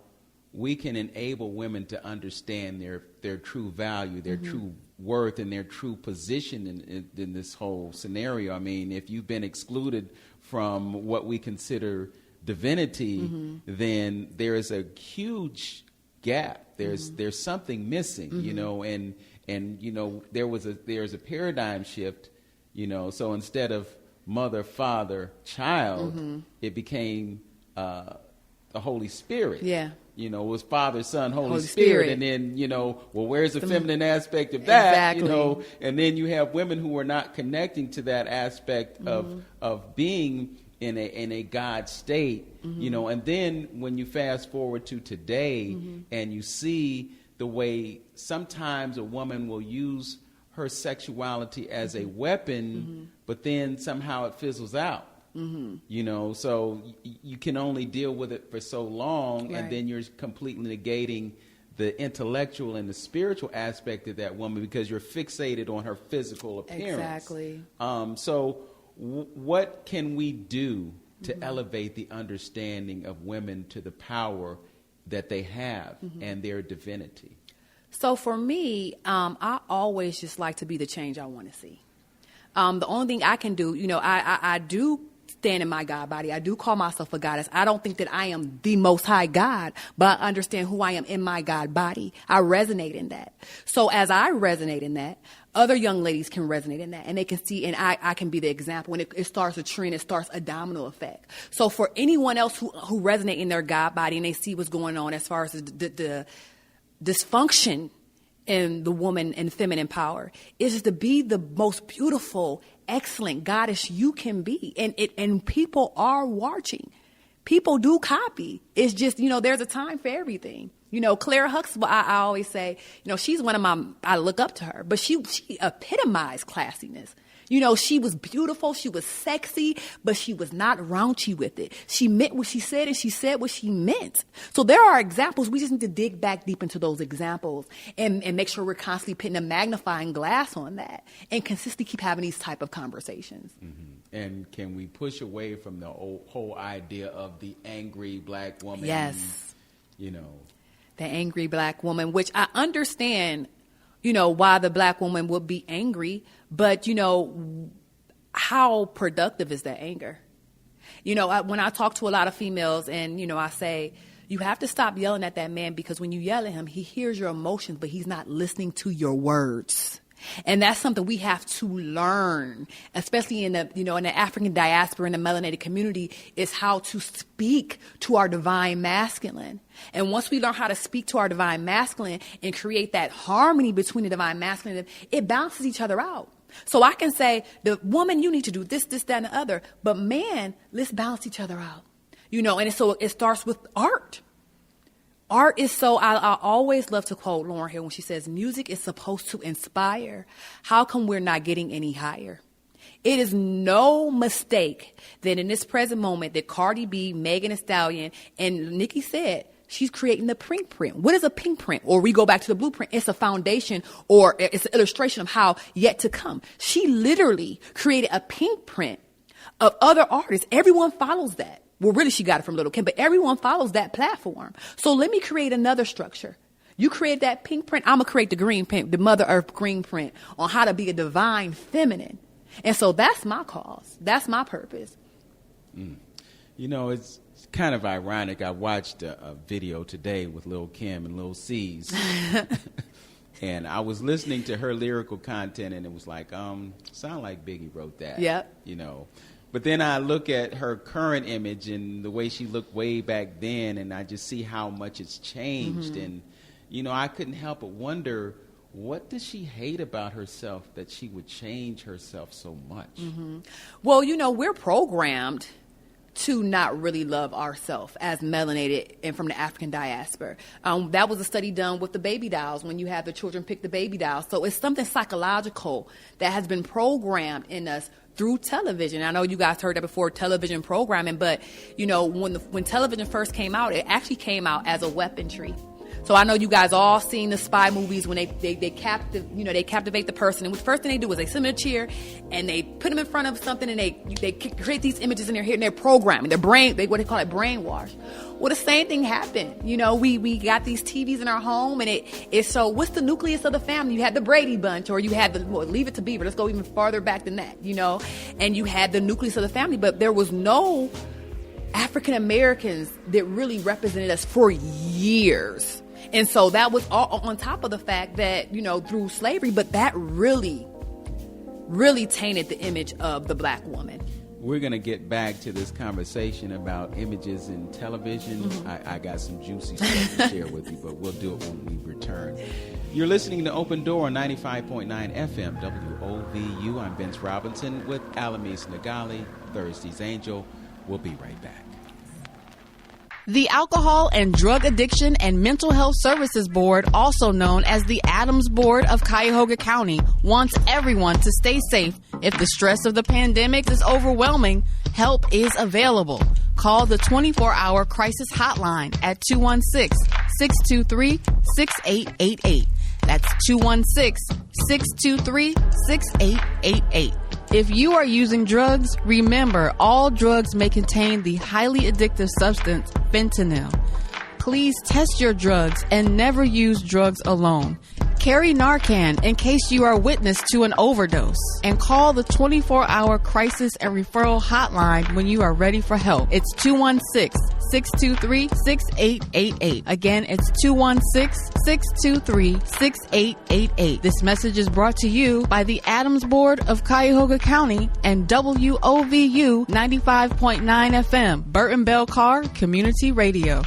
we can enable women to understand their true value, their true worth, and their true position in this whole scenario. I mean, if you've been excluded from what we consider divinity, then there is a huge gap. There's something missing, you know, and you know, there's a paradigm shift, you know. So instead of mother, father, child, it became the Holy Spirit. Yeah. You know, it was Father, Son, Holy Spirit. And then, you know, well, where's the feminine aspect of that? Exactly. You know, and then you have women who are not connecting to that aspect of being in a God state, you know. And then when you fast forward to today and you see the way sometimes a woman will use her sexuality as a weapon, but then somehow it fizzles out. You know, so you can only deal with it for so long, and then you're completely negating the intellectual and the spiritual aspect of that woman because you're fixated on her physical appearance. Exactly. So what can we do to elevate the understanding of women to the power that they have and their divinity? So for me, I always just like to be the change I want to see. The only thing I can do, you know, I do stand in my God body. I do call myself a goddess. I don't think that I am the most high God, but I understand who I am in my God body. I resonate in that. So as I resonate in that, other young ladies can resonate in that, and they can see, and I can be the example. When it starts a trend, it starts a domino effect. So for anyone else who resonate in their God body and they see what's going on as far as the dysfunction in the woman and feminine power, is just to be the most beautiful, excellent goddess you can be. And people are watching. People do copy. It's just, there's a time for everything. Clara Huxtable, I always say, she's I look up to her, but she epitomized classiness. She was beautiful, she was sexy, but she was not raunchy with it. She meant what she said, and she said what she meant. So there are examples. We just need to dig back deep into those examples and make sure we're constantly putting a magnifying glass on that and consistently keep having these type of conversations. Mm-hmm. And can we push away from the whole idea of the angry black woman? Yes. The angry black woman, which I understand, why the black woman would be angry, but, how productive is that anger? When I talk to a lot of females and, I say, you have to stop yelling at that man, because when you yell at him, he hears your emotions, but he's not listening to your words. And that's something we have to learn, especially in the, in the African diaspora, in the melanated community, is how to speak to our divine masculine. And once we learn how to speak to our divine masculine and create that harmony between the divine masculine, it balances each other out. So I can say, the woman, you need to do this, that, and the other. But man, let's balance each other out. And so it starts with art. Art is so, I always love to quote Lauryn Hill when she says, music is supposed to inspire. How come we're not getting any higher? It is no mistake that in this present moment that Cardi B, Megan Thee Stallion, and Nicki said, she's creating the pink print. What is a pink print? Or we go back to the blueprint. It's a foundation, or it's an illustration of how yet to come. She literally created a pink print of other artists. Everyone follows that. Well, really, she got it from Lil' Kim, but everyone follows that platform. So let me create another structure. You create that pink print, I'm going to create the green print, the Mother Earth green print on how to be a divine feminine. And so that's my cause. That's my purpose. It's kind of ironic. I watched a video today with Lil' Kim and Lil' C's. And I was listening to her lyrical content, and it was like, sound like Biggie wrote that. Yep. But then I look at her current image and the way she looked way back then, and I just see how much it's changed. Mm-hmm. And, I couldn't help but wonder, what does she hate about herself that she would change herself so much? Mm-hmm. Well, we're programmed to not really love ourselves as melanated and from the African diaspora. That was a study done with the baby dolls, when you have the children pick the baby dolls. So it's something psychological that has been programmed in us through television. I know you guys heard that before, television programming, but when television first came out, it actually came out as a weaponry. So I know you guys all seen the spy movies when they captivate the person, and the first thing they do is they sit in a chair and they put them in front of something, and they create these images in their head, and they're programming their brain. What they call it, brainwash. Well, the same thing happened. We got these TVs in our home, and it's so, what's the nucleus of the family? You had the Brady Bunch, or you had Leave It to Beaver. Let's go even farther back than that, and you had the nucleus of the family, but there was no African Americans that really represented us for years. And so that was all on top of the fact that, through slavery, but that really, really tainted the image of the black woman. We're going to get back to this conversation about images in television. Mm-hmm. I got some juicy stuff to share with you, but we'll do it when we return. You're listening to Open Door on 95.9 FM WOVU. I'm Vince Robinson with Allamis Nagale, Thursday's Angel. We'll be right back. The Alcohol and Drug Addiction and Mental Health Services Board, also known as the Adams Board of Cuyahoga County, wants everyone to stay safe. If the stress of the pandemic is overwhelming, help is available. Call the 24-hour crisis hotline at 216-623-6888. That's 216-623-6888. If you are using drugs, remember all drugs may contain the highly addictive substance fentanyl. Please test your drugs and never use drugs alone. Carry Narcan in case you are witness to an overdose. And call the 24-hour crisis and referral hotline when you are ready for help. It's 216-623-6888. Again, it's 216-623-6888. This message is brought to you by the Adams Board of Cuyahoga County and WOVU 95.9 FM, Burton Bell Carr Community Radio.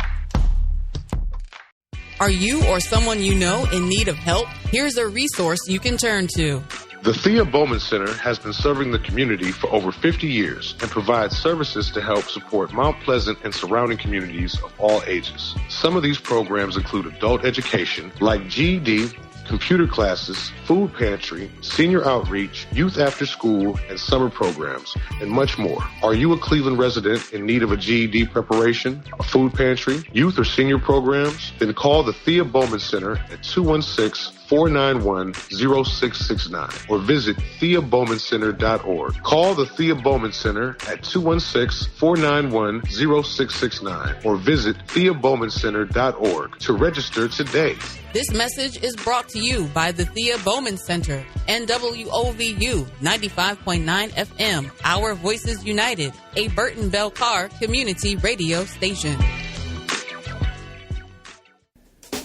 Are you or someone you know in need of help? Here's a resource you can turn to. The Thea Bowman Center has been serving the community for over 50 years and provides services to help support Mount Pleasant and surrounding communities of all ages. Some of these programs include adult education, like GED, computer classes, food pantry, senior outreach, youth after school, and summer programs, and much more. Are you a Cleveland resident in need of a GED preparation, a food pantry, youth or senior programs? Then call the Thea Bowman Center at 216-491-0669 or visit TheaBowmanCenter.org. Call the Thea Bowman Center at 216-491-0669 or visit TheaBowmanCenter.org to register today. This message is brought to you by the Thea Bowman Center and WOVU 95.9 FM, Our Voices United, a Burton Bell Carr community radio station.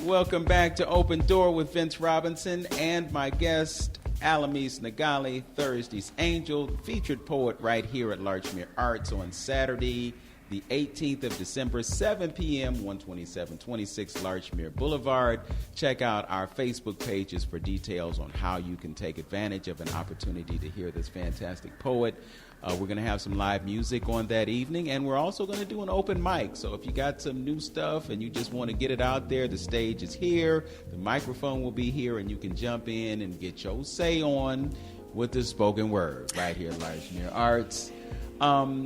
Welcome back to Open Door with Vince Robinson and my guest, Allamis Nagale, Thursday's Angel, featured poet right here at Larchmere Arts on Saturday, the 18th of December, 7 p.m., 12726 Larchmere Boulevard. Check out our Facebook pages for details on how you can take advantage of an opportunity to hear this fantastic poet. We're going to have some live music on that evening, and we're also going to do an open mic. So if you got some new stuff and you just want to get it out there, the stage is here, the microphone will be here, and you can jump in and get your say on with the spoken word right here at Larchmere Arts.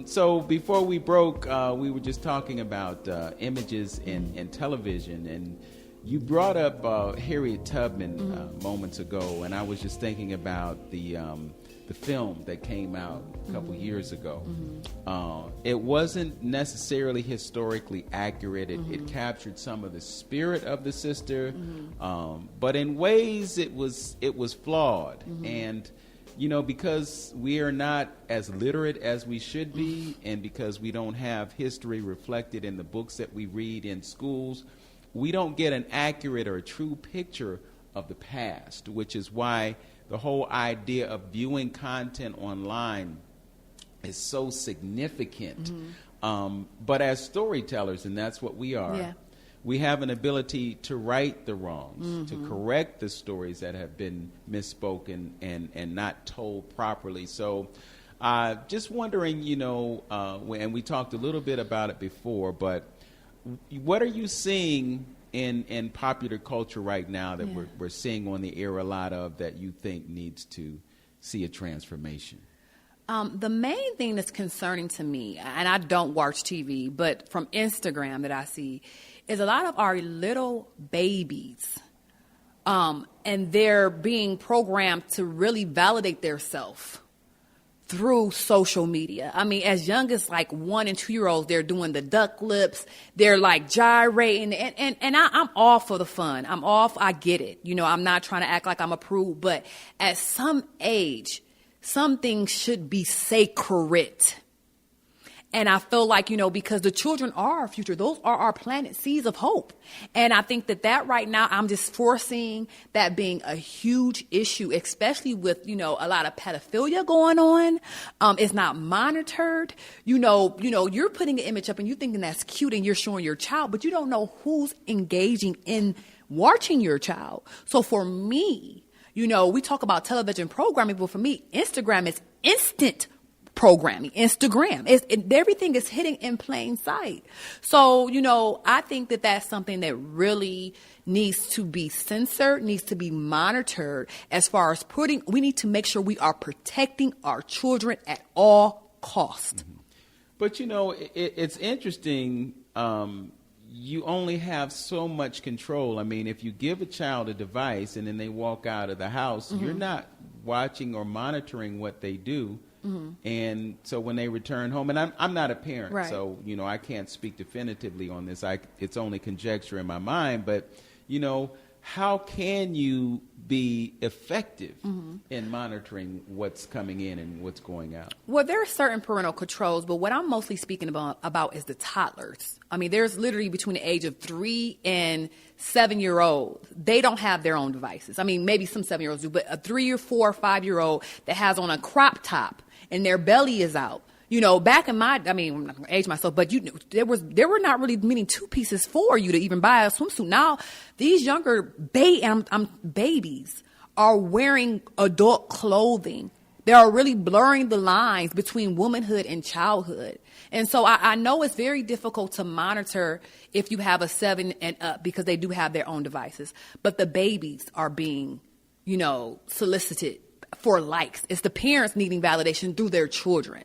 So before we broke, we were just talking about images in television, and you brought up Harriet Tubman moments ago, and I was just thinking about the film that came out a couple years ago. It wasn't necessarily historically accurate. It captured some of the spirit of the sister, but in ways it was flawed. And you know, because we are not as literate as we should be, and because we don't have history reflected in the books that we read in schools, we don't get an accurate or a true picture of the past, which is why the whole idea of viewing content online is so significant. But as storytellers, and that's what we are, we have an ability to right the wrongs, to correct the stories that have been misspoken and not told properly. So just wondering, you know, and we talked a little bit about it before, but what are you seeing in popular culture right now that we're seeing on the air a lot of that you think needs to see a transformation? The main thing that's concerning to me, and I don't watch TV, but from Instagram that I see, is a lot of our little babies, and they're being programmed to really validate their self through social media. I mean, as young as like 1 and 2 year olds, they're doing the duck lips. They're like gyrating, and I'm all for the fun. I get it. You know, I'm not trying to act like I'm a prude, but at some age, some things should be sacred. And I feel like, you know, because the children are our future, those are our planet seeds of hope. And I think that right now, I'm just foreseeing that being a huge issue, especially with, you know, a lot of pedophilia going on. It's not monitored. You know, you're putting an image up and you're thinking that's cute and you're showing your child, but you don't know who's engaging in watching your child. So for me, you know, we talk about television programming, but for me, Instagram is instant programming. Everything is hitting in plain sight. So, you know, I think that that's something that really needs to be censored, needs to be monitored as far as we need to make sure we are protecting our children at all costs. But, you know, it's interesting. You only have so much control. I mean, if you give a child a device and then they walk out of the house, you're not watching or monitoring what they do. And so when they return home, and I'm not a parent, right. So, you know, I can't speak definitively on this. It's only conjecture in my mind, but, you know, how can you be effective in monitoring what's coming in and what's going out? Well, there are certain parental controls, but what I'm mostly speaking about is the toddlers. I mean, there's literally between the age of 3 and 7-year-old. They don't have their own devices. I mean, maybe some 7-year-olds do, but a 3 or 4 or 5-year-old that has on a crop top and their belly is out. You know, back in I'm not going to age myself, but there were not really many 2 pieces for you to even buy a swimsuit. Now, these younger babies are wearing adult clothing. They are really blurring the lines between womanhood and childhood. And so I know it's very difficult to monitor if you have a 7 and up because they do have their own devices. But the babies are being, solicited for likes. It's the parents needing validation through their children.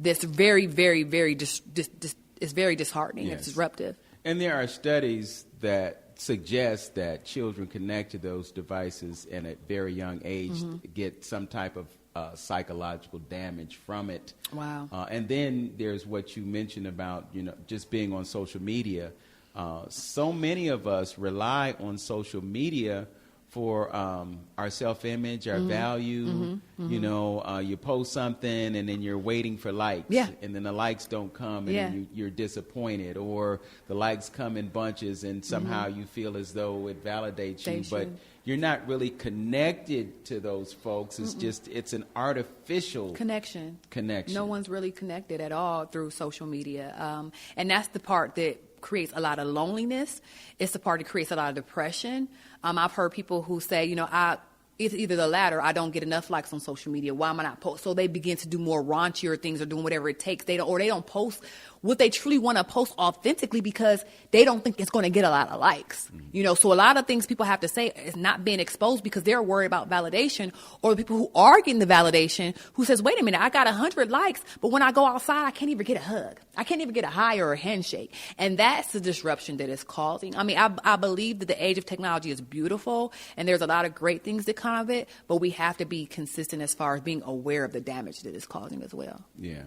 That's very, very, very is very disheartening. Yes. It's disruptive. And there are studies that suggest that children connect to those devices and at very young age get some type of psychological damage from it. Wow. And then there's what you mentioned about, just being on social media. So many of us rely on social media for our self-image, our value. You post something and then you're waiting for likes. Yeah. And then the likes don't come and then you're disappointed. Or the likes come in bunches and somehow you feel as though it validates you. But you're not really connected to those folks. It's it's an artificial connection. No one's really connected at all through social media. And that's the part that creates a lot of loneliness. It's the part that creates a lot of depression. I've heard people who say, it's either the latter, I don't get enough likes on social media. Why am I not post? So they begin to do more raunchier things or doing whatever it takes. They don't post what they truly want to post authentically because they don't think it's going to get a lot of likes. So a lot of things people have to say is not being exposed because they're worried about validation, or the people who are getting the validation who says, wait a minute, I got 100 likes, but when I go outside, I can't even get a hug. I can't even get a hi or a handshake. And that's the disruption that it's causing. I mean, I believe that the age of technology is beautiful and there's a lot of great things that come of it, but we have to be consistent as far as being aware of the damage that it's causing as well. Yeah.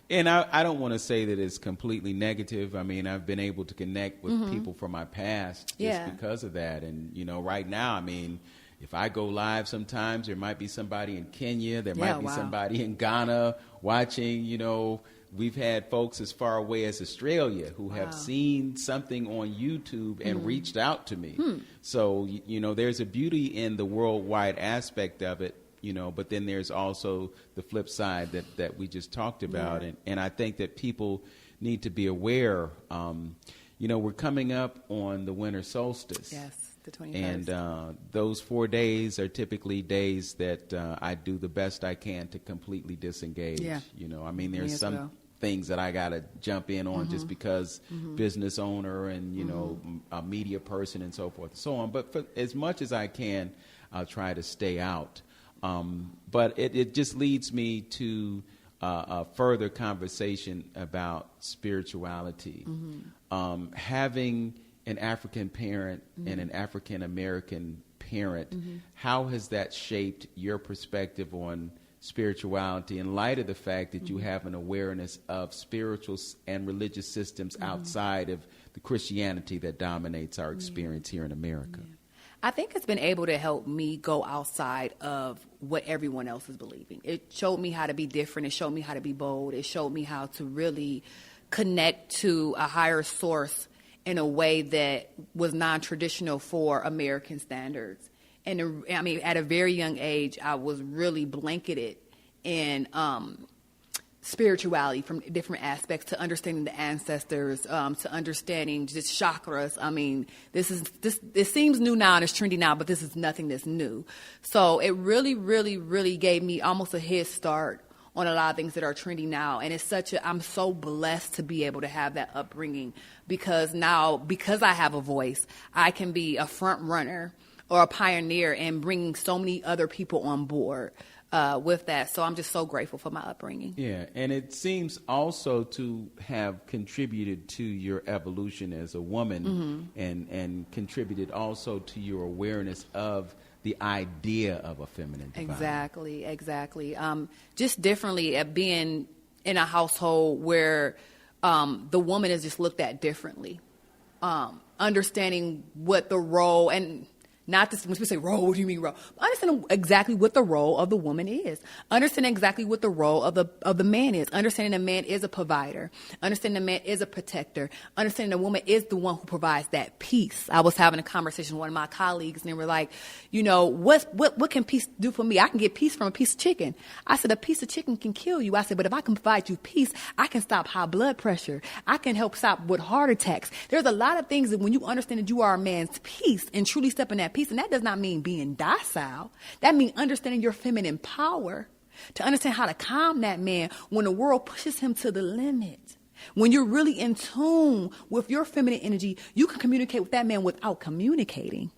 And I don't want to say that it's completely negative. I mean, I've been able to connect with people from my past just because of that. And, right now, I mean, if I go live sometimes, there might be somebody in Kenya, there might be somebody in Ghana watching, We've had folks as far away as Australia who have seen something on YouTube and reached out to me. So, there's a beauty in the worldwide aspect of it. But then there's also the flip side that we just talked about. And I think that people need to be aware. We're coming up on the winter solstice. Yes, the 21st. And those 4 days are typically days that I do the best I can to completely disengage. Yeah. There's some things that I got to jump in on just because business owner and, a media person and so forth and so on. But for as much as I can, I'll try to stay out. But it just leads me to a further conversation about spirituality. Having an African parent and an African American parent, how has that shaped your perspective on spirituality in light of the fact that you have an awareness of spiritual and religious systems outside of the Christianity that dominates our experience here in America? I think it's been able to help me go outside of what everyone else is believing. It showed me how to be different. It showed me how to be bold. It showed me how to really connect to a higher source in a way that was non-traditional for American standards. And at a very young age, I was really blanketed in spirituality from different aspects, to understanding the ancestors, to understanding just chakras. I mean, it seems new now and it's trendy now, but this is nothing that's new. So it really, really, really gave me almost a head start on a lot of things that are trendy now. And I'm so blessed to be able to have that upbringing, because I have a voice, I can be a front runner or a pioneer and bringing so many other people on board with that. So I'm just so grateful for my upbringing. Yeah, and it seems also to have contributed to your evolution as a woman, and contributed also to your awareness of the idea of a feminine divine. Exactly. Just differently at being in a household where the woman is just looked at differently. Understanding what the role, and Not this, when people say role, what do you mean role? Understanding exactly what the role of the woman is. Understanding exactly what the role of the man is. Understanding the man is a provider. Understanding the man is a protector. Understanding the woman is the one who provides that peace. I was having a conversation with one of my colleagues, and they were like, you know, what can peace do for me? I can get peace from a piece of chicken. I said, a piece of chicken can kill you. I said, but if I can provide you peace, I can stop high blood pressure. I can help stop with heart attacks. There's a lot of things that when you understand that you are a man's peace and truly step in that peace, and that does not mean being docile. That means understanding your feminine power, to understand how to calm that man when the world pushes him to the limit. When you're really in tune with your feminine energy, you can communicate with that man without communicating.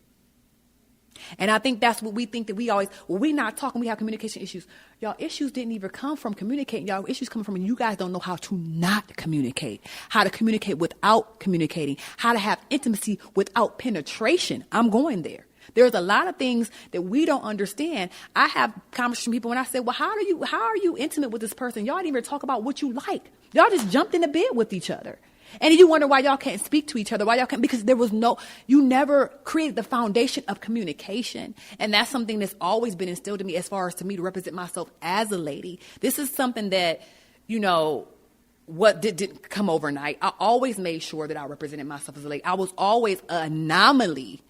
And I think that's what we think, that we always, well, we're not talking, we have communication issues. Y'all, issues didn't even come from communicating. Y'all, issues come from you guys don't know how to not communicate, how to communicate without communicating, how to have intimacy without penetration. I'm going there. There's a lot of things that we don't understand. I have conversations with people when I say, well, how are you intimate with this person? Y'all didn't even talk about what you like. Y'all just jumped into bed with each other. And you wonder why y'all can't speak to each other, because you never created the foundation of communication. And that's something that's always been instilled in me, as far as to me to represent myself as a lady. This is something that, you know, didn't come overnight. I always made sure that I represented myself as a lady. I was always an anomaly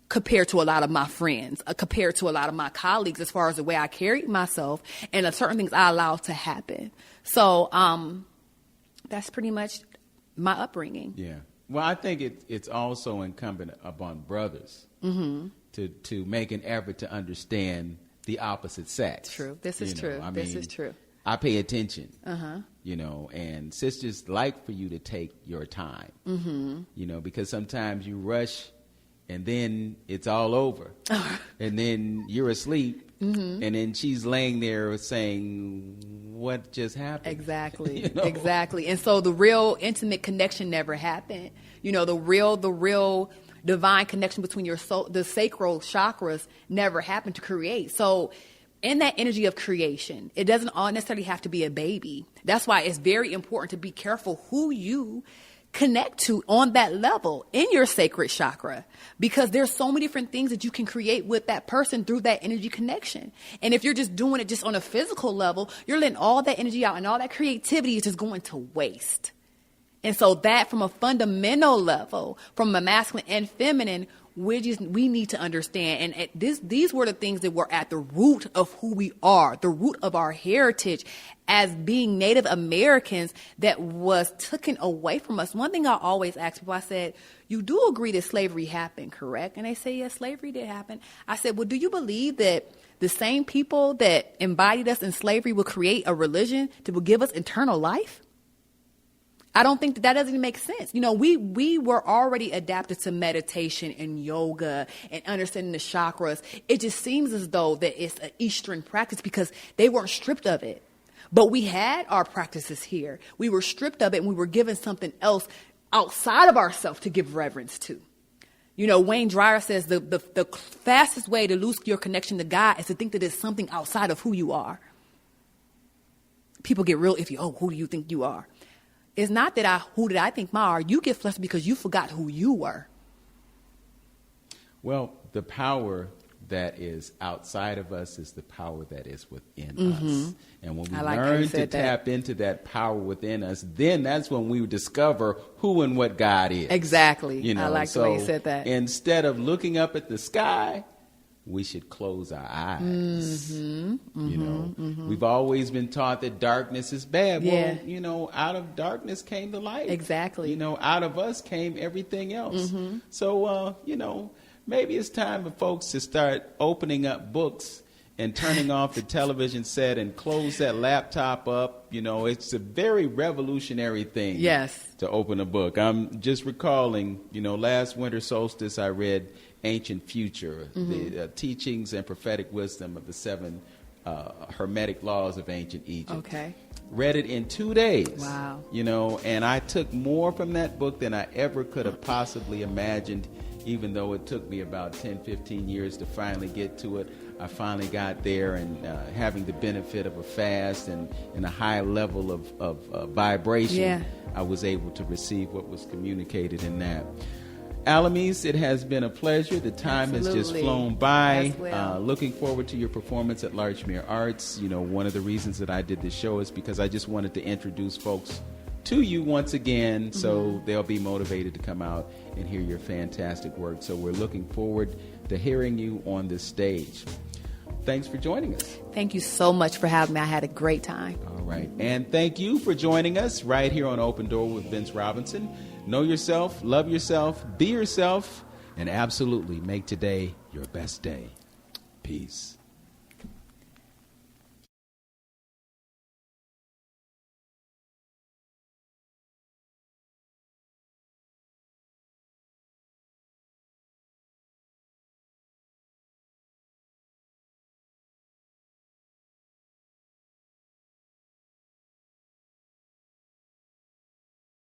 compared to a lot of my friends, compared to a lot of my colleagues, as far as the way I carried myself and certain things I allowed to happen. So that's pretty much my upbringing. Yeah. Well, I think it's also incumbent upon brothers to make an effort to understand the opposite sex. True. This is true. This is true. I pay attention, you know, and sisters like for you to take your time, you know, because sometimes you rush and then it's all over and then you're asleep. And then she's laying there saying, what just happened? Exactly. You know? Exactly. And so the real intimate connection never happened. You know, the real divine connection between your soul, the sacral chakras, never happened to create. So in that energy of creation, it doesn't all necessarily have to be a baby. That's why it's very important to be careful who you connect to on that level in your sacred chakra, because there's so many different things that you can create with that person through that energy connection. And if you're just doing it just on a physical level, you're letting all that energy out, and all that creativity is just going to waste. And so that, from a fundamental level, from a masculine and feminine, we need to understand. And these were the things that were at the root of who we are, the root of our heritage as being Native Americans, that was taken away from us. One thing I always ask people, I said, you do agree that slavery happened, correct? And they say, yes, slavery did happen. I said, well, do you believe that the same people that embodied us in slavery will create a religion that will give us eternal life? I don't think that doesn't even make sense. You know, we were already adapted to meditation and yoga and understanding the chakras. It just seems as though that it's an Eastern practice because they weren't stripped of it. But we had our practices here. We were stripped of it, and we were given something else outside of ourselves to give reverence to. You know, Wayne Dyer says the fastest way to lose your connection to God is to think that it's something outside of who you are. People get real iffy. Oh, who do you think you are? It's not that who did I think my are. You get flustered because you forgot who you were. Well, the power that is outside of us is the power that is within us. And when we learn to tap into that power within us, then that's when we discover who and what God is. Exactly. You know, I like the way you said that. Instead of looking up at the sky, we should close our eyes. You know, we've always been taught that darkness is bad. Yeah. Well, you know, out of darkness came the light. Exactly. You know, out of us came everything else. So, you know, maybe it's time for folks to start opening up books and turning off the television set and close that laptop up. You know, it's a very revolutionary thing. Yes. To open a book. I'm just recalling, you know, last winter solstice I read Ancient Future, the teachings and prophetic wisdom of the 7 hermetic laws of ancient Egypt. Okay. Read it in 2 days. Wow. You know, and I took more from that book than I ever could have possibly imagined, even though it took me about 10, 15 years to finally get to it. I finally got there, and having the benefit of a fast and a high level of vibration, I was able to receive what was communicated in that. Allamis, it has been a pleasure. The time has just flown by. Looking forward to your performance at Larchmere Arts. You know, one of the reasons that I did this show is because I just wanted to introduce folks to you once again, so they'll be motivated to come out and hear your fantastic work. So we're looking forward to hearing you on this stage. Thanks for joining us. Thank you so much for having me. I had a great time. All right. And thank you for joining us right here on Open Door with Vince Robinson. Know yourself, love yourself, be yourself, and absolutely make today your best day. Peace.